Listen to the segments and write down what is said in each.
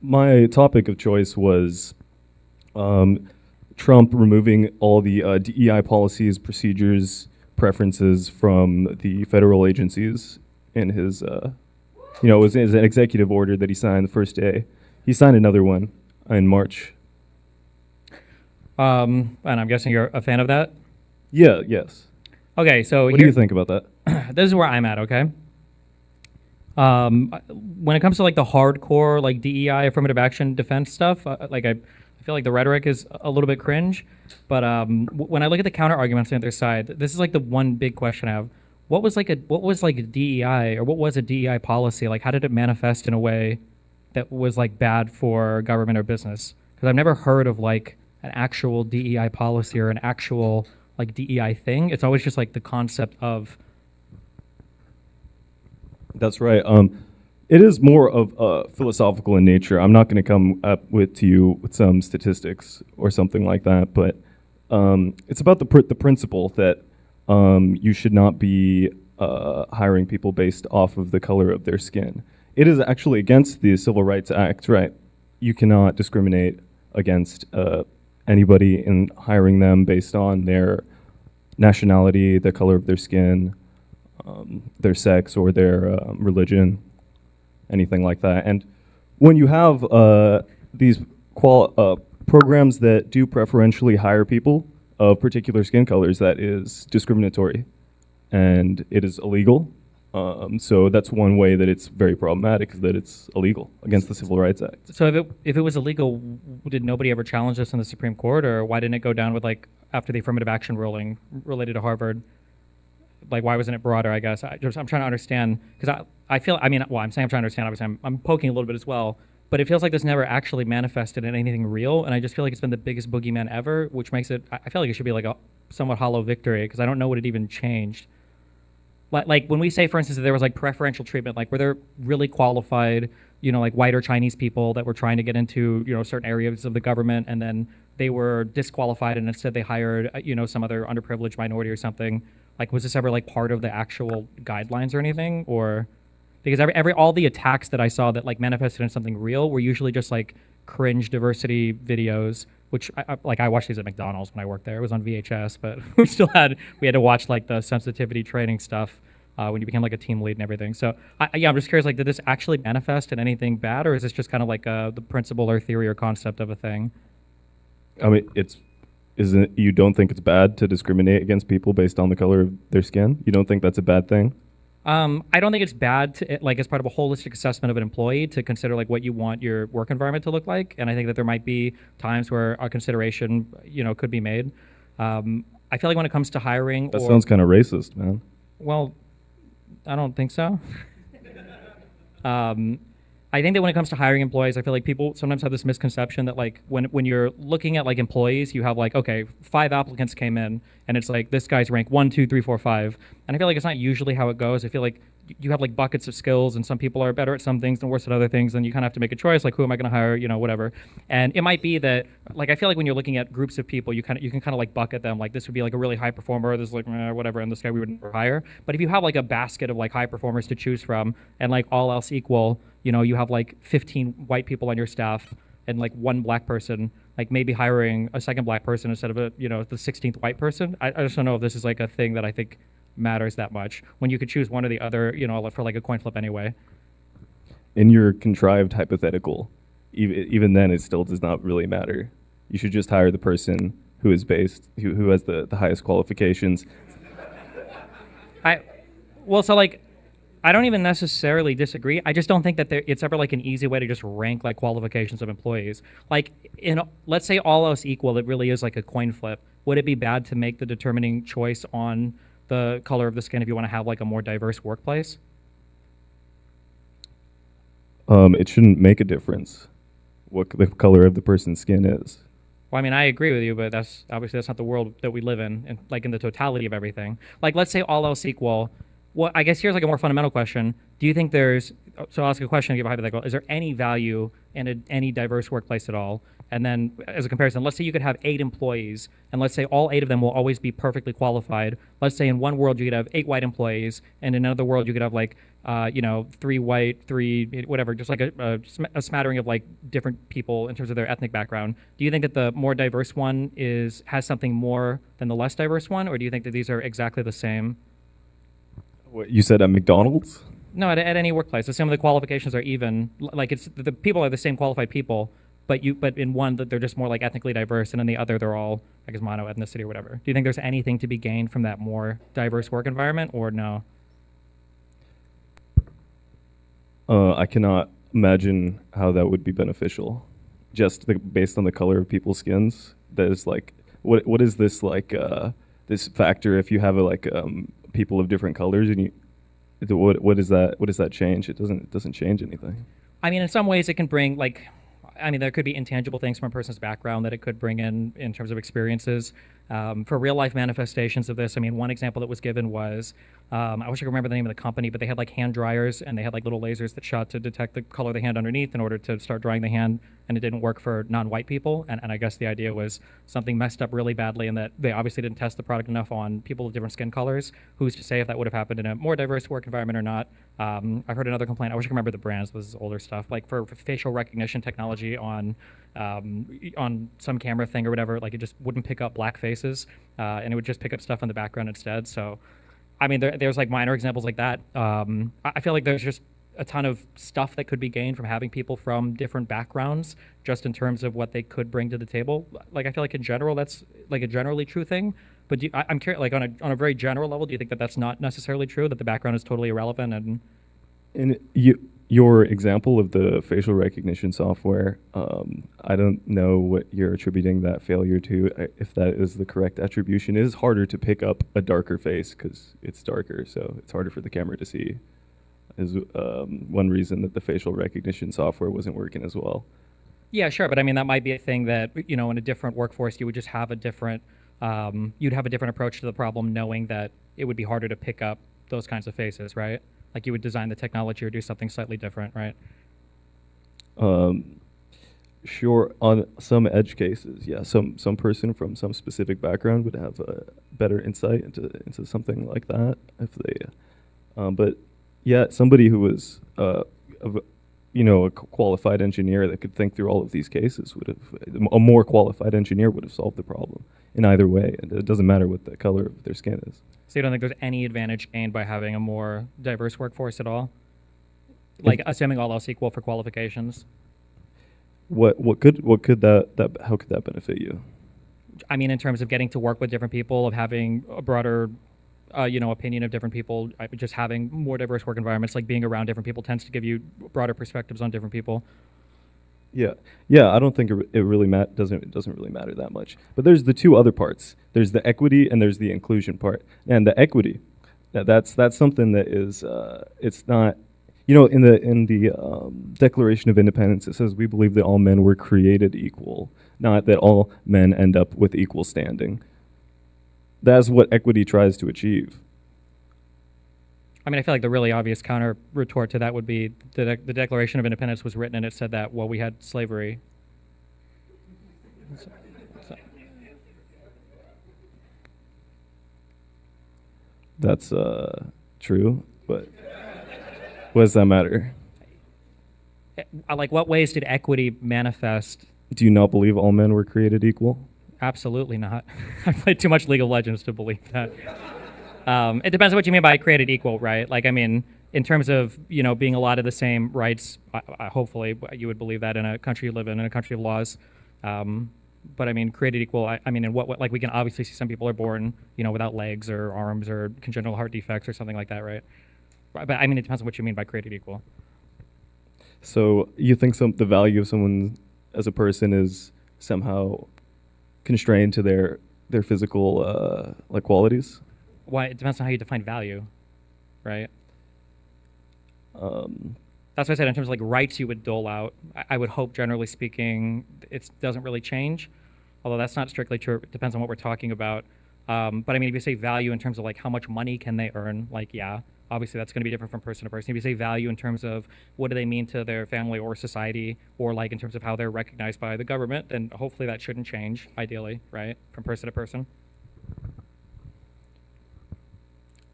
My topic of choice was um, Trump removing all the DEI policies, procedures, preferences from the federal agencies in his, it was an executive order that he signed the first day. He signed another one in March. And I'm guessing you're a fan of that. Yeah, yes. Okay, so What do you think about that? this is where I'm at. Okay. When it comes to like the hardcore like DEI affirmative action defense stuff, I feel like the rhetoric is a little bit cringe. But when I look at the counter arguments on the other side, this is like the one big question I have. What was like a DEI, or what was a DEI policy? Like, how did it manifest in a way that was like bad for government or business? Because I've never heard of like an actual DEI policy or an actual like DEI thing. It's always just like the concept of. That's right. It is more of philosophical in nature. I'm not going to come up to you with some statistics or something like that, but it's about the principle that you should not be hiring people based off of the color of their skin. It is actually against the Civil Rights Act, right? You cannot discriminate against anybody in hiring them based on their nationality, the color of their skin, their sex, or their religion, anything like that. And when you have these programs that do preferentially hire people of particular skin colors, that is discriminatory and it is illegal. So that's one way that it's very problematic, is that it's illegal against the Civil Rights Act. So if it was illegal, did nobody ever challenge this in the Supreme Court, or why didn't it go down with like after the affirmative action ruling related to Harvard? Like, why wasn't it broader? I guess I'm trying to understand, because I feel, I mean, well, I'm saying I'm trying to understand. Obviously, I'm poking a little bit as well, but it feels like this never actually manifested in anything real, and I just feel like it's been the biggest boogeyman ever, which makes it. I feel like it should be like a somewhat hollow victory, because I don't know what it even changed. Like when we say, for instance, that there was like preferential treatment, like were there really qualified, like white or Chinese people that were trying to get into, certain areas of the government, and then they were disqualified, and instead they hired, some other underprivileged minority or something. Like, was this ever like part of the actual guidelines or anything, or because every all the attacks that I saw that like manifested in something real were usually just like cringe diversity videos, which I watched these at McDonald's when I worked there. It was on VHS, but we had to watch like the sensitivity training stuff when you became like a team lead and everything. So I'm just curious, like, did this actually manifest in anything bad, or is this just kind of like the principle or theory or concept of a thing? I mean, isn't you don't think it's bad to discriminate against people based on the color of their skin? You don't think that's a bad thing? I don't think it's bad to, like, as part of a holistic assessment of an employee, to consider like what you want your work environment to look like, and I think that there might be times where a consideration, could be made. I feel like when it comes to hiring, that sounds kind of racist, man. Well, I don't think so. I think that when it comes to hiring employees, I feel like people sometimes have this misconception that like when you're looking at like employees, you have like, okay, 5 applicants came in, and it's like this guy's rank 1, 2, 3, 4, 5, and I feel like it's not usually how it goes. I feel like you have like buckets of skills, and some people are better at some things and worse at other things, and you kind of have to make a choice, like, who am I going to hire, whatever. And it might be that, like, I feel like when you're looking at groups of people, you can kind of like bucket them, like, this would be like a really high performer, this is like whatever, and this guy we would never hire. But if you have like a basket of like high performers to choose from, and like all else equal, you have like 15 white people on your staff and like 1 black person, like maybe hiring a second black person instead of the 16th white person. I just don't know if this is like a thing that I think matters that much when you could choose one or the other, for like a coin flip anyway. In your contrived hypothetical, even then, it still does not really matter. You should just hire the person who is who has the highest qualifications. I don't even necessarily disagree. I just don't think that it's ever like an easy way to just rank like qualifications of employees. Like, let's say all else equal, it really is like a coin flip. Would it be bad to make the determining choice on the color of the skin if you want to have like a more diverse workplace? It shouldn't make a difference what the color of the person's skin is. Well, I mean, I agree with you, but that's not the world that we live in, and like in the totality of everything. Like, let's say all else equal. Well, I guess here's like a more fundamental question. Do you think so I'll ask a question and give a hypothetical. Is there any value in any diverse workplace at all? And then as a comparison, let's say you could have 8 employees, and let's say all 8 of them will always be perfectly qualified. Let's say in one world you could have 8 white employees, and in another world you could have like three white, three whatever, just like a smattering of like different people in terms of their ethnic background. Do you think that the more diverse one has something more than the less diverse one, or do you think that these are exactly the same? What you said at McDonald's? No, at any workplace, some of the qualifications are even. Like it's the people are the same qualified people, but in one that they're just more like ethnically diverse, and in the other they're all I guess mono ethnicity or whatever. Do you think there's anything to be gained from that more diverse work environment, or no? I cannot imagine how that would be beneficial. Just based on the color of people's skins, that is like, what is this like? This factor if you have people of different colors and you, what is that? What does that change? It doesn't change anything. I mean, in some ways, it can bring there could be intangible things from a person's background that it could bring in terms of experiences. For real life manifestations of this, I mean, one example that was given was, I wish I could remember the name of the company, but they had like hand dryers and they had like little lasers that shot to detect the color of the hand underneath in order to start drying the hand, and it didn't work for non-white people. And I guess the idea was something messed up really badly, and that they obviously didn't test the product enough on people of different skin colors. Who's to say if that would have happened in a more diverse work environment or not? I've heard another complaint. I wish I could remember the brands. This is older stuff. Like for facial recognition technology on some camera thing or whatever, like it just wouldn't pick up black faces, and it would just pick up stuff in the background instead. So, I mean, there's like minor examples like that. I feel like there's just a ton of stuff that could be gained from having people from different backgrounds, just in terms of what they could bring to the table. Like I feel like in general, that's like a generally true thing. But I'm curious, like on a very general level, do you think that that's not necessarily true? That the background is totally irrelevant? And your example of the facial recognition software, I don't know what you're attributing that failure to. If that is the correct attribution, it is harder to pick up a darker face because it's darker, so it's harder for the camera to see. Is one reason that the facial recognition software wasn't working as well. Yeah, sure, but I mean that might be a thing that in a different workforce you would just have a different you'd have a different approach to the problem, knowing that it would be harder to pick up those kinds of faces, right? Like you would design the technology or do something slightly different, right? Sure, on some edge cases, yeah, some person from some specific background would have a better insight into something like that if they, but yeah, somebody who was a qualified engineer that could think through all of these cases would have, a more qualified engineer would have solved the problem in either way, and it doesn't matter what the color of their skin is. So you don't think there's any advantage gained by having a more diverse workforce at all? Like assuming all else equal for qualifications? What could that how could that benefit you? I mean, in terms of getting to work with different people, of having a broader, opinion of different people, just having more diverse work environments, like being around different people tends to give you broader perspectives on different people. Yeah, I don't think it really doesn't really matter that much. But there's the two other parts. There's the equity and there's the inclusion part. And the equity, that's something that is it's not. In the Declaration of Independence, it says we believe that all men were created equal, not that all men end up with equal standing. That's what equity tries to achieve. I mean, I feel like the really obvious counter retort to that would be the Declaration of Independence was written and it said that, well, we had slavery. That's true, but what does that matter? Like, what ways did equity manifest? Do you not believe all men were created equal? Absolutely not. I've played too much League of Legends to believe that. It depends on what you mean by created equal, right? Like, I mean, in terms of, being a lot of the same rights, hopefully you would believe that in a country you live in a country of laws. But I mean, created equal, I mean, in what, like we can obviously see some people are born, without legs or arms or congenital heart defects or something like that, right? But I mean, it depends on what you mean by created equal. So you think the value of someone as a person is somehow constrained to their physical qualities? Why? It depends on how you define value, right? That's what I said in terms of like rights you would dole out. I would hope, generally speaking, it doesn't really change, although that's not strictly true. It depends on what we're talking about. But I mean, if you say value in terms of like how much money can they earn, like, yeah, obviously that's going to be different from person to person. If you say value in terms of what do they mean to their family or society, or like in terms of how they're recognized by the government, then hopefully that shouldn't change, ideally, right, from person to person.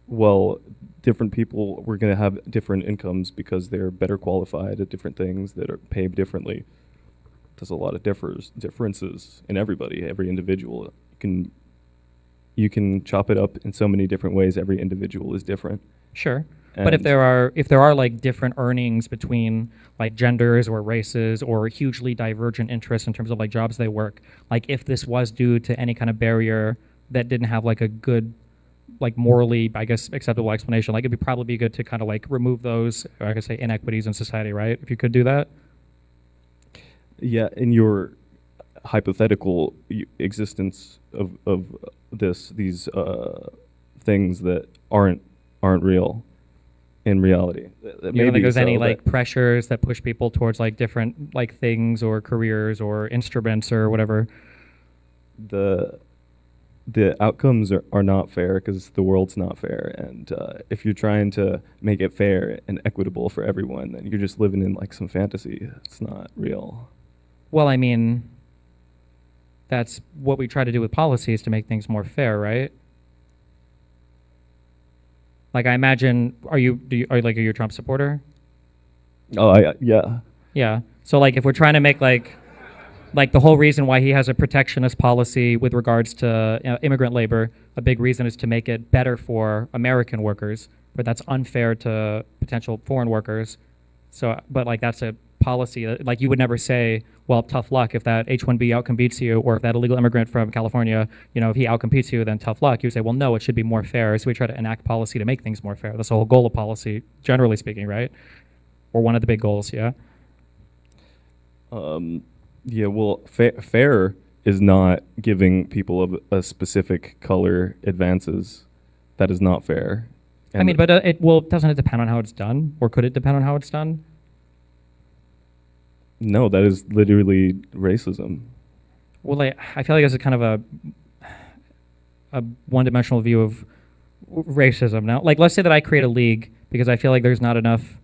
well, different people we're going to have different incomes because they're better qualified at different things that are paid differently. There's a lot of differences in everybody, every individual. You can chop it up in so many different ways. Every individual is different. Sure. But if And there are like different earnings between like genders or races or hugely divergent interests in terms of like jobs they work, like if this was due to any kind of barrier that didn't have like a good, like morally, I guess, acceptable explanation, like it'd probably be good to kind of like remove those, or I could say inequities in society, right? If you could do that. yeah, in your hypothetical existence of these things that aren't real in reality. That You don't think maybe there's any so, like but pressures that push people towards like different like things or careers or instruments or whatever? the the outcomes are not fair because the world's not fair. And if you're trying to make it fair and equitable for everyone, then you're just living in like some fantasy. It's not real. Well, I mean, that's what we try to do with policies to make things more fair, right? Like I imagine, are you a Trump supporter? Oh, yeah. Yeah. So like if we're trying to make like the whole reason why he has a protectionist policy with regards to immigrant labor, a big reason is to make it better for American workers, but that's unfair to potential foreign workers. So, but like that's a policy that, like you would never say, well, tough luck if that H-1B outcompetes you, or if that illegal immigrant from California, if he outcompetes you, then tough luck. You would say, well, no, it should be more fair. So we try to enact policy to make things more fair. That's the whole goal of policy, generally speaking, right? Or one of the big goals, yeah. Yeah, well, fair is not giving people of a specific color advances. That is not fair. I mean, but doesn't it depend on how it's done, or could it depend on how it's done? No, that is literally racism. Well, I feel like it's a kind of a one-dimensional view of racism. Now, like, let's say that I create a league because I feel like there's not enough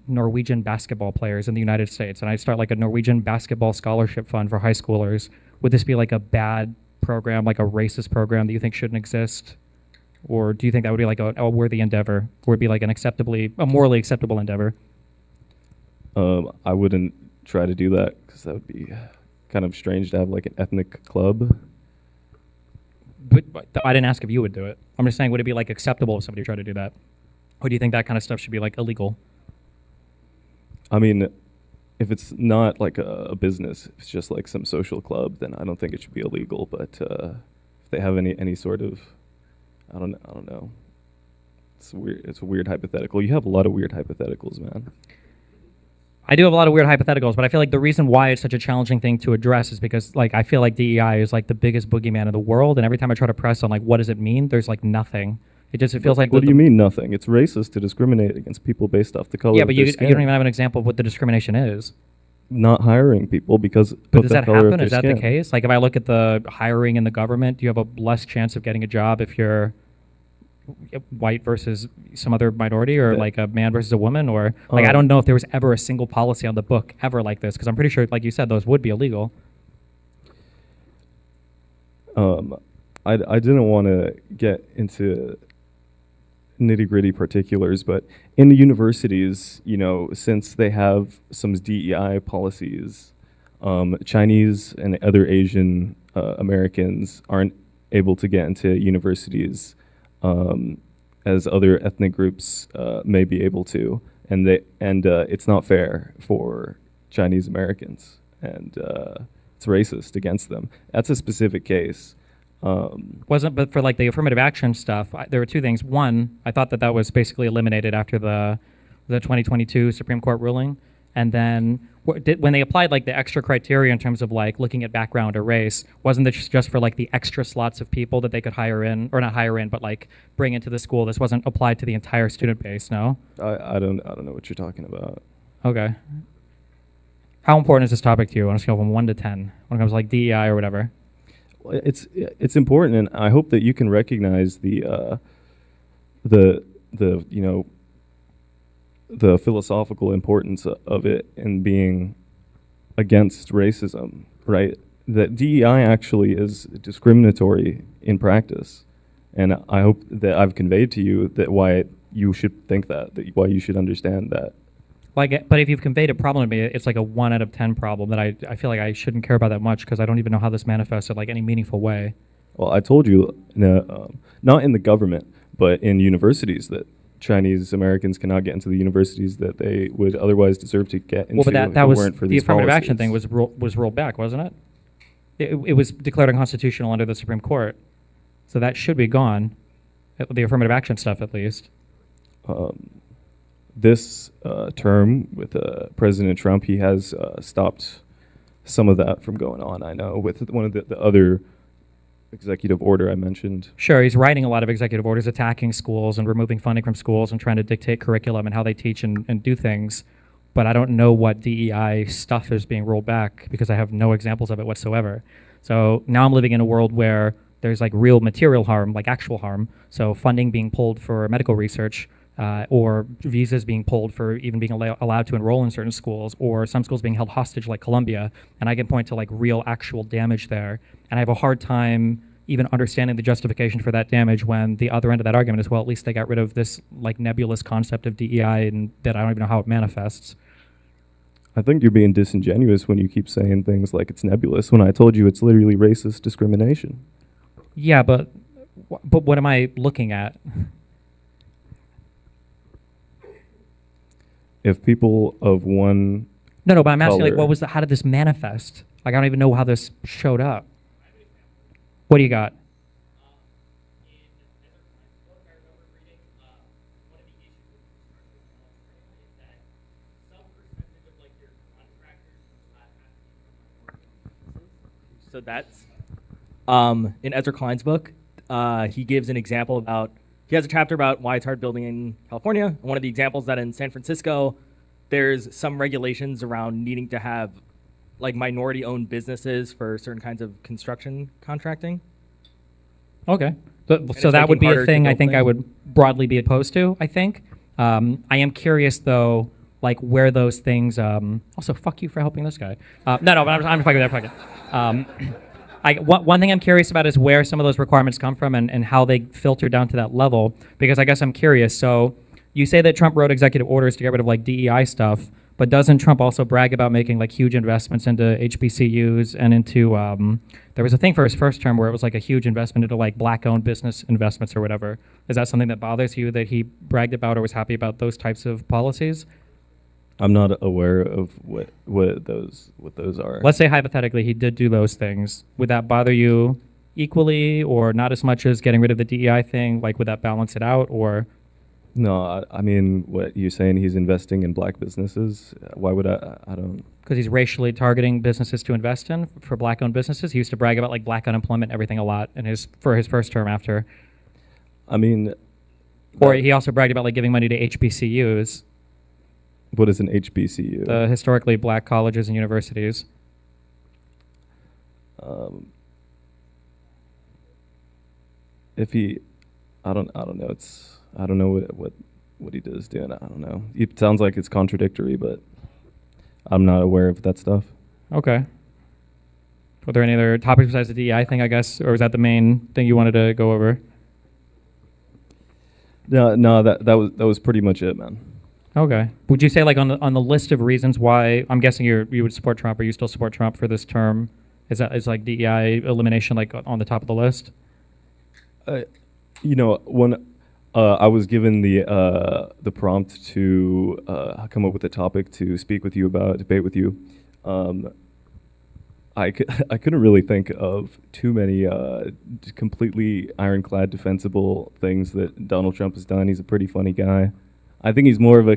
Norwegian basketball players in the United States, and I start like a Norwegian basketball scholarship fund for high schoolers. Would this be like a bad program, like a racist program that you think shouldn't exist? Or do you think that would be like a worthy endeavor? Or would it be like a morally acceptable endeavor? I wouldn't try to do that because that would be kind of strange to have like an ethnic club. But I didn't ask if you would do it. I'm just saying, would it be like acceptable if somebody tried to do that? Or do you think that kind of stuff should be like illegal? I mean, if it's not like a business, if it's just like some social club, then I don't think it should be illegal. But if they have any sort of, I don't know. It's weird. It's a weird hypothetical. You have a lot of weird hypotheticals, man. I do have a lot of weird hypotheticals, but I feel like the reason why it's such a challenging thing to address is because like I feel like DEI is like the biggest boogeyman in the world, and every time I try to press on like what does it mean, there's like nothing. It feels like What do you mean nothing? It's racist to discriminate against people based off the color yeah, of but their you skin. don't even have an example of what the discrimination is. Not hiring people because But of does the that color of happen? their Is that skin. the case? Like if I look at the hiring in the government, do you have a less chance of getting a job if you're white versus some other minority, or That- like a man versus a woman, or like I don't know if there was ever a single policy on the book ever like this, because I'm pretty sure, like you said, those would be illegal. I didn't want to get into nitty gritty particulars, but in the universities, since they have some DEI policies, Chinese and other Asian Americans aren't able to get into universities as other ethnic groups may be able to, and it's not fair for Chinese Americans, and it's racist against them. That's a specific case. But for like the affirmative action stuff, there were two things. One, I thought that was basically eliminated after the 2022 Supreme Court ruling. And then when they applied like the extra criteria in terms of like looking at background or race, wasn't this just for like the extra slots of people that they could hire in, or not hire in, but like bring into the school? This wasn't applied to the entire student base, no? I don't know what you're talking about. Okay. How important is this topic to you on a scale from 1 to 10 when it comes to like DEI or whatever? It's important, and I hope that you can recognize the philosophical importance of it in being against racism, right? That DEI actually is discriminatory in practice. And I hope that I've conveyed to you that why you should think that why you should understand that. Like, but if you've conveyed a problem to me, it's like a 1 out of 10 problem that I feel like I shouldn't care about that much because I don't even know how this manifests in like any meaningful way. Well, I told you, not in the government, but in universities, that Chinese Americans cannot get into the universities that they would otherwise deserve to get into. Well, but if that it was weren't for the these affirmative action policies. thing was rolled back, wasn't it? It was declared unconstitutional under the Supreme Court, so that should be gone. The affirmative action stuff, at least. This term with President Trump, he has stopped some of that from going on. I know with one of the other executive order I mentioned. Sure, he's writing a lot of executive orders attacking schools and removing funding from schools and trying to dictate curriculum and how they teach and do things. But I don't know what DEI stuff is being rolled back because I have no examples of it whatsoever. So now I'm living in a world where there's like real material harm, like actual harm. So funding being pulled for medical research, or visas being pulled for even being allowed to enroll in certain schools, or some schools being held hostage like Columbia. And I can point to like real actual damage there. And I have a hard time even understanding the justification for that damage when the other end of that argument is, well, at least they got rid of this like nebulous concept of DEI and that I don't even know how it manifests. I think you're being disingenuous when you keep saying things like it's nebulous when I told you it's literally racist discrimination. Yeah, but what am I looking at? If people of one No, but I'm asking like, color- how did this manifest? Like, I don't even know how this showed up. What do you got? So that's in Ezra Klein's book. He gives an example about, he has a chapter about why it's hard building in California. And one of the examples that in San Francisco, there's some regulations around needing to have like minority owned businesses for certain kinds of construction contracting. Okay. So it's that would making be harder a to thing I build think I things. would broadly be opposed to, I think. I am curious, though, like where those things... also, fuck you for helping this guy. No, but I'm fucking that fucking... one thing I'm curious about is where some of those requirements come from and how they filter down to that level, because I guess I'm curious. So you say that Trump wrote executive orders to get rid of like DEI stuff, but doesn't Trump also brag about making like huge investments into HBCUs and into there was a thing for his first term where it was like a huge investment into like black-owned business investments or whatever. Is that something that bothers you that he bragged about or was happy about those types of policies? I'm not aware of what those are. Let's say hypothetically he did do those things. Would that bother you equally or not as much as getting rid of the DEI thing? Like, would that balance it out or? No, I mean, what you're saying, he's investing in black businesses. Why would I don't. Because he's racially targeting businesses to invest in for black-owned businesses. He used to brag about like black unemployment and everything a lot for his first term after. I mean. Or he also bragged about like giving money to HBCUs, What is an HBCU? the historically black colleges and universities. If he, I don't know. I don't know what he does doing. I don't know. It sounds like it's contradictory, but I'm not aware of that stuff. Okay. Were there any other topics besides the DEI thing, I guess, or was that the main thing you wanted to go over? No, that was pretty much it, man. Okay. Would you say like on the list of reasons why I'm guessing you would support Trump or you still support Trump for this term? Is like DEI elimination like on the top of the list? When I was given the prompt to come up with a topic to speak with you about, debate with you, I couldn't really think of too many completely ironclad defensible things that Donald Trump has done. He's a pretty funny guy. I think he's more of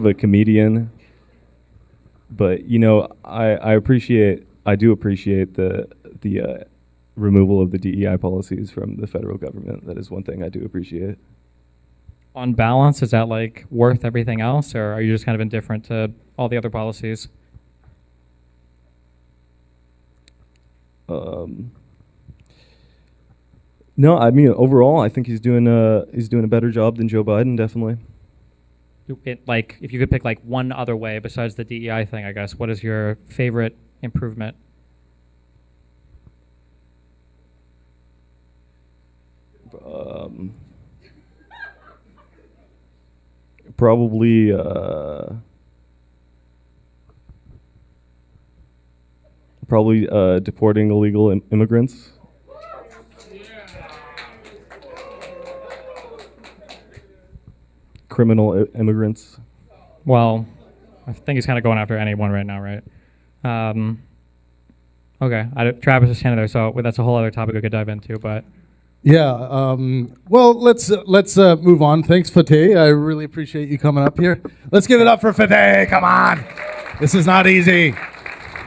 a comedian. But I do appreciate the removal of the DEI policies from the federal government. That is one thing I do appreciate. On balance, is that like worth everything else, or are you just kind of indifferent to all the other policies? No, I mean overall, I think he's doing a better job than Joe Biden, definitely. Like, if you could pick like one other way besides the DEI thing, I guess, what is your favorite improvement? Probably deporting illegal immigrants. Criminal immigrants. Well, I think he's kind of going after anyone right now, right? Okay, Travis is standing there, so that's a whole other topic we could dive into. But Yeah. Well, let's move on. Thanks, Fateh. I really appreciate you coming up here. Let's give it up for Fateh. Come on. This is not easy.